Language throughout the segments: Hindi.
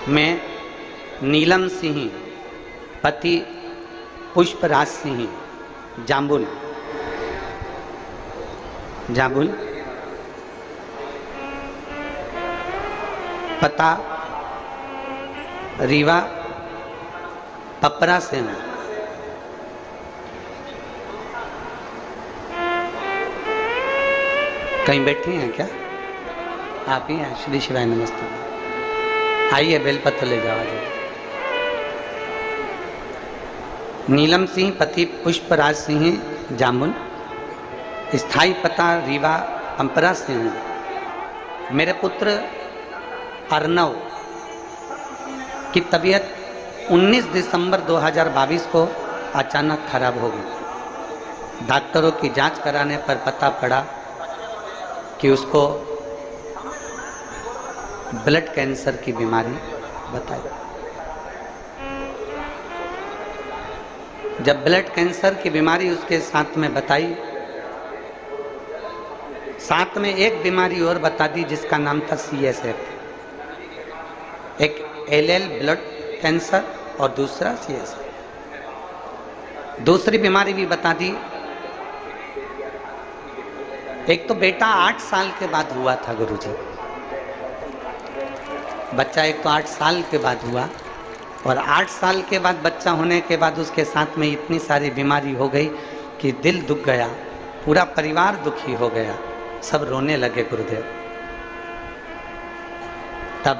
मैं नीलम सिंह पति पुष्पराज सिंह जाम्बुल पता रीवा पपरा से हूँ। कहीं बैठे हैं क्या? आप ही हैं? श्री शिवाय नमस्ते। आइए बेलपत्र ले जाओ। नीलम सिंह पति पुष्पराज सिंह जामुन, स्थायी पता रीवा पंपरा से हूँ। मेरे पुत्र अर्नव की तबीयत 19 दिसंबर 2022 को अचानक खराब हो गई। डॉक्टरों की जांच कराने पर पता पड़ा कि उसको ब्लड कैंसर की बीमारी बताई। जब ब्लड कैंसर की बीमारी उसके साथ में बताई, साथ में एक बीमारी और बता दी जिसका नाम था CSF, एक LL ब्लड कैंसर और दूसरा CSF। दूसरी बीमारी भी बता दी। एक तो बेटा 8 साल के बाद हुआ था गुरुजी, बच्चा एक तो 8 साल के बाद हुआ, और 8 साल के बाद बच्चा होने के बाद उसके साथ में इतनी सारी बीमारी हो गई कि दिल दुख गया, पूरा परिवार दुखी हो गया, सब रोने लगे गुरुदेव। तब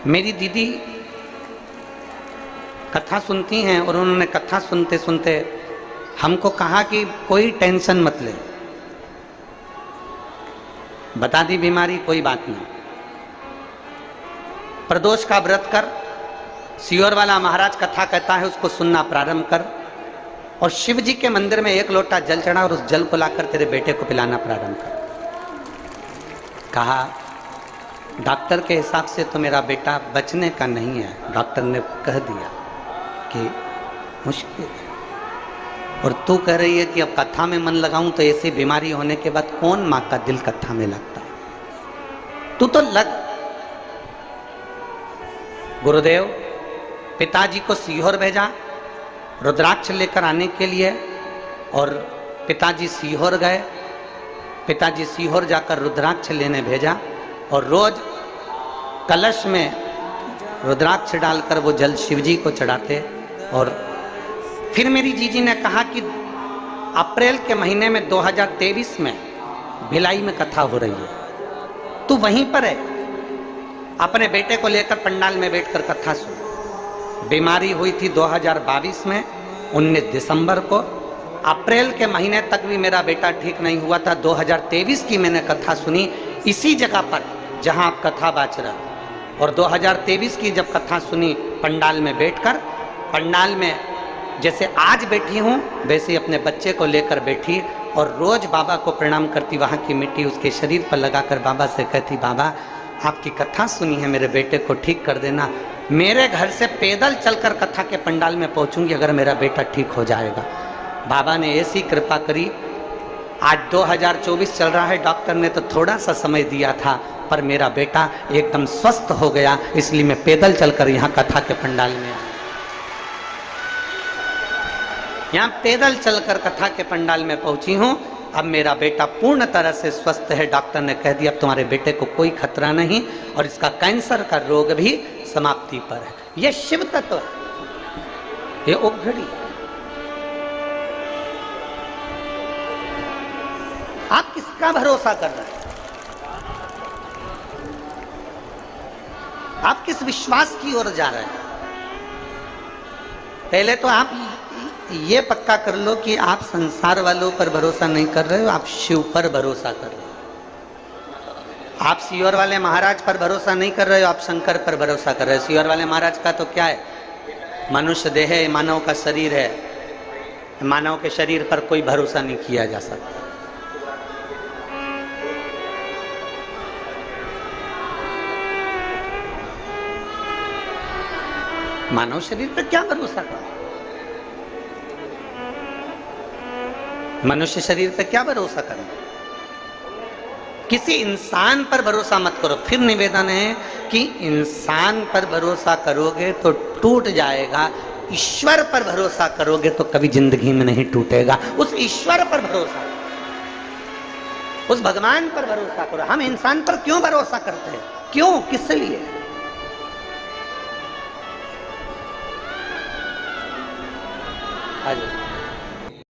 मेरी दीदी कथा सुनती हैं और उन्होंने कथा सुनते सुनते हमको कहा कि कोई टेंशन मत ले, बता दी बीमारी, कोई बात नहीं, प्रदोष का व्रत कर, सियोर वाला महाराज कथा कहता है उसको सुनना प्रारंभ कर, और शिव जी के मंदिर में 1 लोटा जल चढ़ा और उस जल को लाकर तेरे बेटे को पिलाना प्रारंभ कर। कहा डॉक्टर के हिसाब से तो मेरा बेटा बचने का नहीं है, डॉक्टर ने कह दिया कि मुश्किल है, और तू कह रही है कि अब कथा में मन लगाऊं तो ऐसी बीमारी होने के बाद कौन माँ का दिल कथा में लगता है, तू तो लग। गुरुदेव पिताजी को सीहोर भेजा रुद्राक्ष लेकर आने के लिए, और पिताजी सीहोर गए। पिताजी सीहोर जाकर रुद्राक्ष लेने भेजा, और रोज कलश में रुद्राक्ष डालकर वो जल शिवजी को चढ़ाते। और फिर मेरी जीजी ने कहा कि अप्रैल के महीने में 2023 में भिलाई में कथा हो रही है, तू वहीं पर है, अपने बेटे को लेकर पंडाल में बैठकर कथा सुन। बीमारी हुई थी 2022 में 19 दिसंबर को। अप्रैल के महीने तक भी मेरा बेटा ठीक नहीं हुआ था। 2023 की मैंने कथा सुनी इसी जगह पर जहां आप कथा बाच रहे, और 2023 की जब कथा सुनी पंडाल में बैठकर, पंडाल में जैसे आज बैठी हूँ वैसे अपने बच्चे को लेकर बैठी, और रोज बाबा को प्रणाम करती, वहाँ की मिट्टी उसके शरीर पर लगाकर बाबा से कहती, बाबा आपकी कथा सुनी है, मेरे बेटे को ठीक कर देना। मेरे घर से पैदल चलकर कथा के पंडाल में पहुँचूंगी अगर मेरा बेटा ठीक हो जाएगा। बाबा ने ऐसी कृपा करी। आज 2024 चल रहा है, डॉक्टर ने तो थोड़ा सा समय दिया था, पर मेरा बेटा एकदम स्वस्थ हो गया, इसलिए मैं पैदल चलकर यहाँ कथा के पंडाल में आया। यहाँ पैदल चलकर कथा के पंडाल में पहुंची हूँ। अब मेरा बेटा पूर्ण तरह से स्वस्थ है। डॉक्टर ने कह दिया अब तुम्हारे बेटे को कोई खतरा नहीं, और इसका कैंसर का रोग भी समाप्ति पर है। ये शिव तत्व है, ये उपघड़ी। आप किसका भरोसा कर रहे हैं? आप किस विश्वास की ओर जा रहे हैं? पहले तो आप ये पक्का कर लो कि आप संसार वालों पर भरोसा नहीं कर रहे हो, आप शिव पर भरोसा कर रहे हो। आप सियोर वाले महाराज पर भरोसा नहीं कर रहे हो, आप शंकर पर भरोसा कर रहे हो। सियोर वाले महाराज का तो क्या है, मनुष्य देह है, मानव का शरीर है, मानव के शरीर पर कोई भरोसा नहीं किया जा सकता। मानव शरीर पर क्या भरोसा करो? मनुष्य शरीर पर क्या भरोसा करें? किसी इंसान पर भरोसा मत करो। फिर निवेदन है कि इंसान पर भरोसा करोगे तो टूट जाएगा, ईश्वर पर भरोसा करोगे तो कभी जिंदगी में नहीं टूटेगा। उस ईश्वर पर भरोसा, उस भगवान पर भरोसा करो। हम इंसान पर क्यों भरोसा करते हैं? क्यों, किस लिए? आज